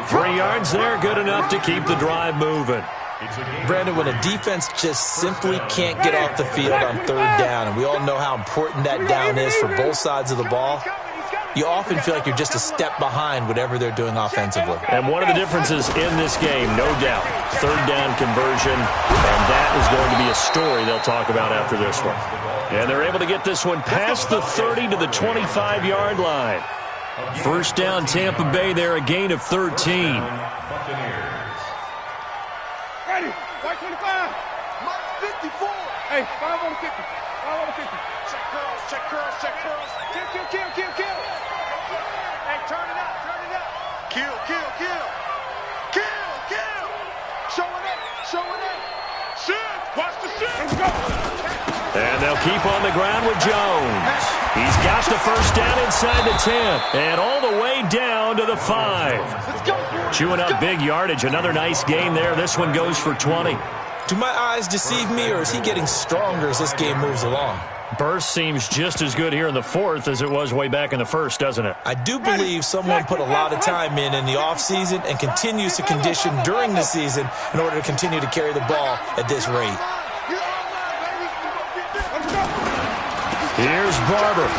3 yards there, good enough to keep the drive moving. Brandon, when a defense just simply can't get off the field on 3rd down, and we all know how important that down is for both sides of the ball, you often feel like you're just a step behind whatever they're doing offensively. And one of the differences in this game, no doubt, 3rd down conversion, and that is going to be a story they'll talk about after this one. And they're able to get this one past the 30 to the 25-yard line. 1st down, Tampa Bay there, a gain of 13. Ready, white 25. Mark 54. Hey, 5 on the 50. 5 on the 50. Check curls, check curls, check curls. Kill. Hey, turn it up, turn it up. Kill. Show it up. Shoot, watch the shoot. Let's go. And they'll keep on the ground with Jones. He's got the first down inside the 10. And all the way down to the 5. Chewing up big yardage. Another nice gain there. This one goes for 20. Do my eyes deceive me, or is he getting stronger as this game moves along? Burst seems just as good here in the 4th as it was way back in the 1st, doesn't it? I do believe someone put a lot of time in the offseason and continues to condition during the season in order to continue to carry the ball at this rate. Here's Barber.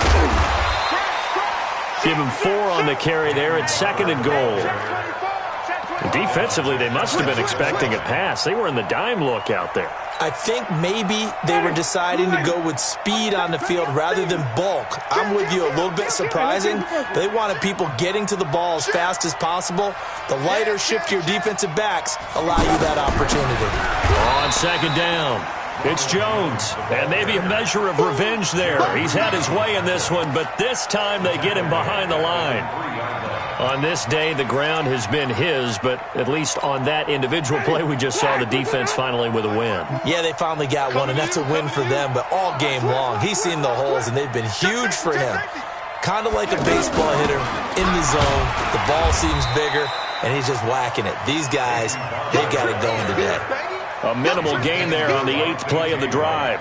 Give him 4 on the carry there at 2nd and goal. Defensively, they must have been expecting a pass. They were in the dime look out there. I think maybe they were deciding to go with speed on the field rather than bulk. I'm with you, a little bit surprising. They wanted people getting to the ball as fast as possible. The lighter, shiftier defensive backs allow you that opportunity. On 2nd down, it's Jones. And maybe a measure of revenge there. He's had his way in this one, but this time they get him behind the line. On this day, the ground has been his, but at least on that individual play, we just saw the defense finally with a win. Yeah, they finally got one, and that's a win for them, but all game long, he's seen the holes, and they've been huge for him. Kind of like a baseball hitter in the zone. The ball seems bigger, and he's just whacking it. These guys, they got it going today. A minimal gain there on the 8th play of the drive.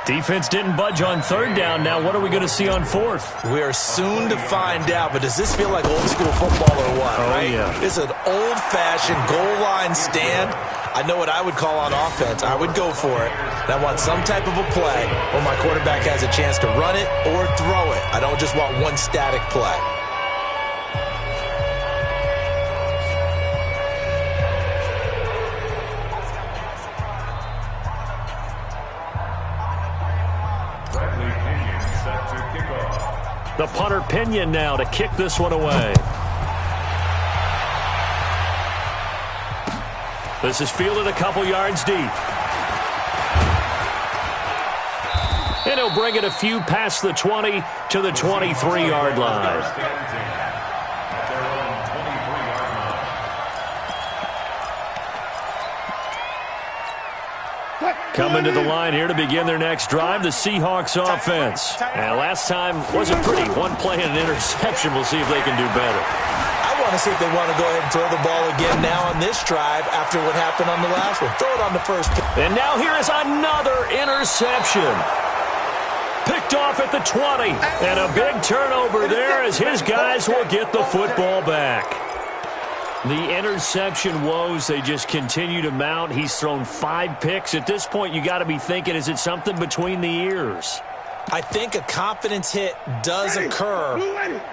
Defense didn't budge on 3rd down. Now what are we going to see on 4th? We are soon to find out, but does this feel like old school football or what? Oh, right? Yeah. It's an old-fashioned goal line stand. I know what I would call on offense. I would go for it. And I want some type of a play where my quarterback has a chance to run it or throw it. I don't just want one static play. The punter Pinion now to kick this one away. This is fielded a couple yards deep. And he'll bring it a few past the 20 to the 23-yard line. Coming to the line here to begin their next drive, the Seahawks offense. And last time wasn't pretty. One play and an interception. We'll see if they can do better. I want to see if they want to go ahead and throw the ball again now on this drive after what happened on the last one. Throw it on the first. And now here is another interception. Picked off at the 20. And a big turnover there as his guys will get the football back. The interception woes, they just continue to mount. He's thrown 5 picks. At this point, you got to be thinking, is it something between the ears? I think a confidence hit does occur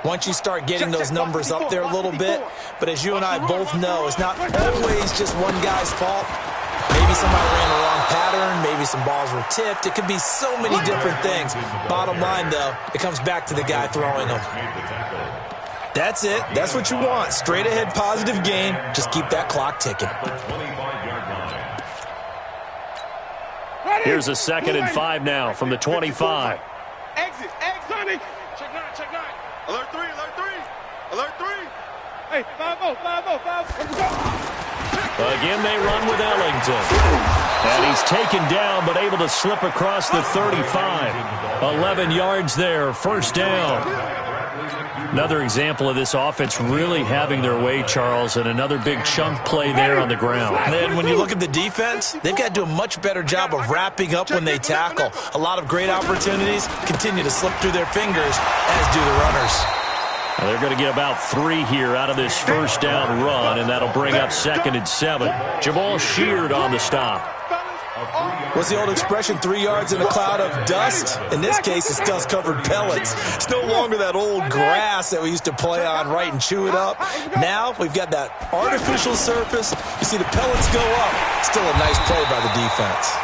once you start getting those numbers up there a little bit. But as you and I both know, it's not always just one guy's fault. Maybe somebody ran the wrong pattern. Maybe some balls were tipped. It could be so many different things. Bottom line, though, it comes back to the guy throwing them. That's it. That's what you want. Straight ahead positive gain. Just keep that clock ticking. Here's a 2nd and 5 now from the 25. Exit. Check 9. Alert 3. Hey, 5-0. Let's go. Again, they run with Ellington. And he's taken down, but able to slip across the 35. 11 yards there, first down. Another example of this offense really having their way, Charles, and another big chunk play there on the ground. And then when you look at the defense, they've got to do a much better job of wrapping up when they tackle. A lot of great opportunities continue to slip through their fingers, as do the runners. Well, they're going to get about 3 here out of this first down run, and that'll bring up 2nd and 7. Jamal Sheard on the stop. What's the old expression, 3 yards in a cloud of dust? In this case, it's dust-covered pellets. It's no longer that old grass that we used to play on, right, and chew it up. Now we've got that artificial surface. You see the pellets go up. Still a nice play by the defense.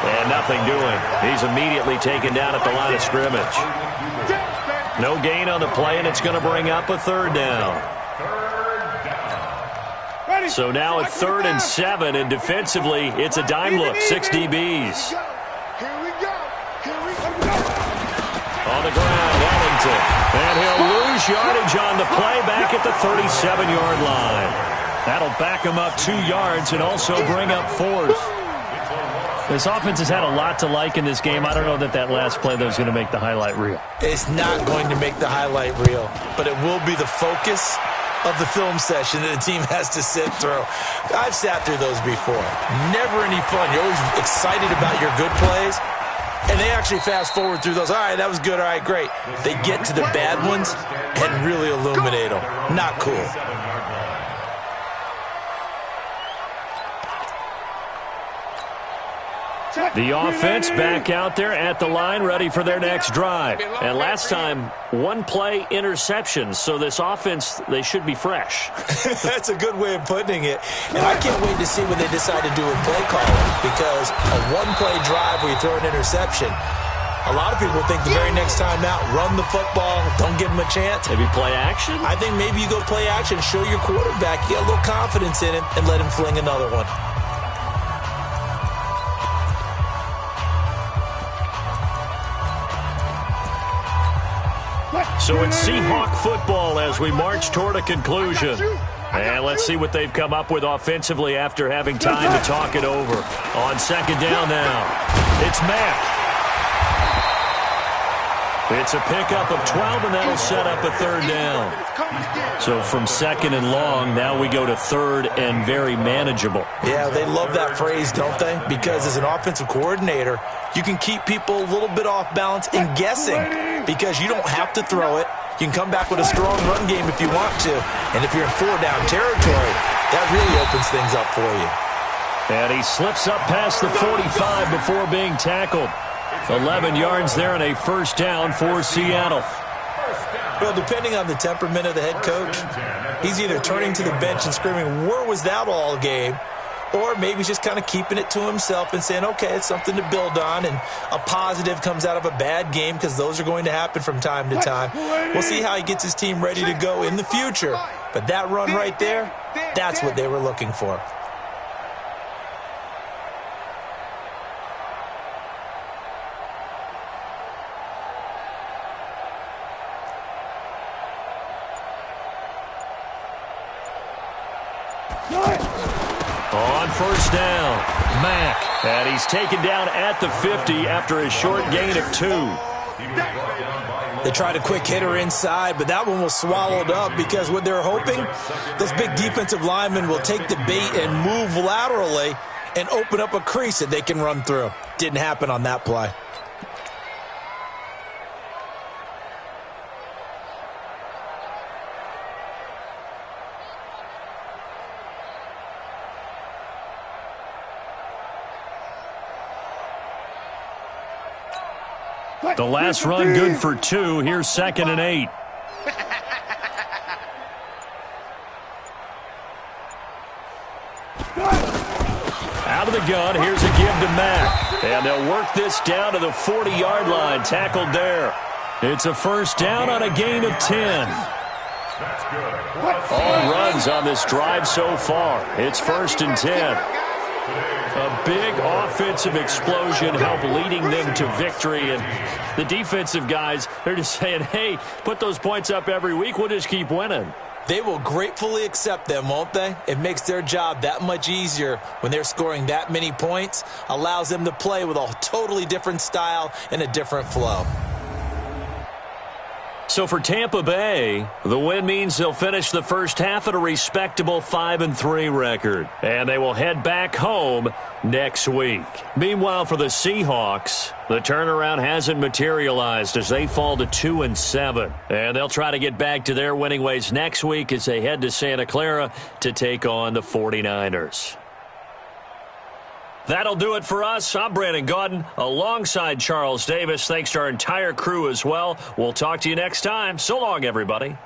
And nothing doing. He's immediately taken down at the line of scrimmage. No gain on the play, and it's going to bring up a 3rd down. So now at 3rd and 7, and defensively, it's a dime look, 6 DBs. On the ground, Ellington. And he'll lose yardage on the play back at the 37-yard line. That'll back him up 2 yards and also bring up 4th. This offense has had a lot to like in this game. I don't know that last play, though, is going to make the highlight reel. It's not going to make the highlight reel, but it will be the focus of the film session that the team has to sit through. I've sat through those before. Never any fun. You're always excited about your good plays, and they actually fast forward through those. All right, that was good. All right, great. They get to the bad ones and really illuminate them. Not cool. The offense back out there at the line, ready for their next drive. And last time, 1 play interception. So this offense, they should be fresh. That's a good way of putting it. And I can't wait to see what they decide to do with play calling, because a 1-play drive where you throw an interception, a lot of people think the very next time out, run the football, don't give them a chance. Maybe play action? I think maybe you go play action, show your quarterback, get a little confidence in him, and let him fling another one. So it's Seahawk football as we march toward a conclusion. And let's see what they've come up with offensively after having time to talk it over. On 2nd down now, it's Mack. It's a pickup of 12, and that'll set up a 3rd down. So from 2nd and long, now we go to 3rd and very manageable. Yeah, they love that phrase, don't they? Because as an offensive coordinator, you can keep people a little bit off balance and guessing, because you don't have to throw it. You can come back with a strong run game if you want to. And if you're in 4-down territory, that really opens things up for you. And he slips up past the 45 before being tackled. 11 yards there and a 1st down for Seattle. Well, depending on the temperament of the head coach, he's either turning to the bench and screaming, "Where was that all game?" Or maybe he's just kind of keeping it to himself and saying, okay, it's something to build on, and a positive comes out of a bad game, because those are going to happen from time to time. We'll see how he gets his team ready to go in the future. But that run right there, that's what they were looking for. On 1st down, Mack. And he's taken down at the 50 after a short gain of 2. They tried a quick hitter inside, but that one was swallowed up, because what they're hoping, those big defensive linemen will take the bait and move laterally and open up a crease that they can run through. Didn't happen on that play. The last run good for 2. Here's 2nd and 8. Out of the gun, here's a give to Mack. And they'll work this down to the 40-yard line, tackled there. It's a 1st down on a gain of 10. All runs on this drive so far. It's 1st and 10. A big offensive explosion helped leading them to victory. And the defensive guys, they're just saying, hey, put those points up every week. We'll just keep winning. They will gratefully accept them, won't they? It makes their job that much easier when they're scoring that many points. Allows them to play with a totally different style and a different flow. So for Tampa Bay, the win means they'll finish the first half at a respectable 5-3 record. And they will head back home next week. Meanwhile, for the Seahawks, the turnaround hasn't materialized as they fall to 2-7. And they'll try to get back to their winning ways next week as they head to Santa Clara to take on the 49ers. That'll do it for us. I'm Brandon Gaudin alongside Charles Davis. Thanks to our entire crew as well. We'll talk to you next time. So long, everybody.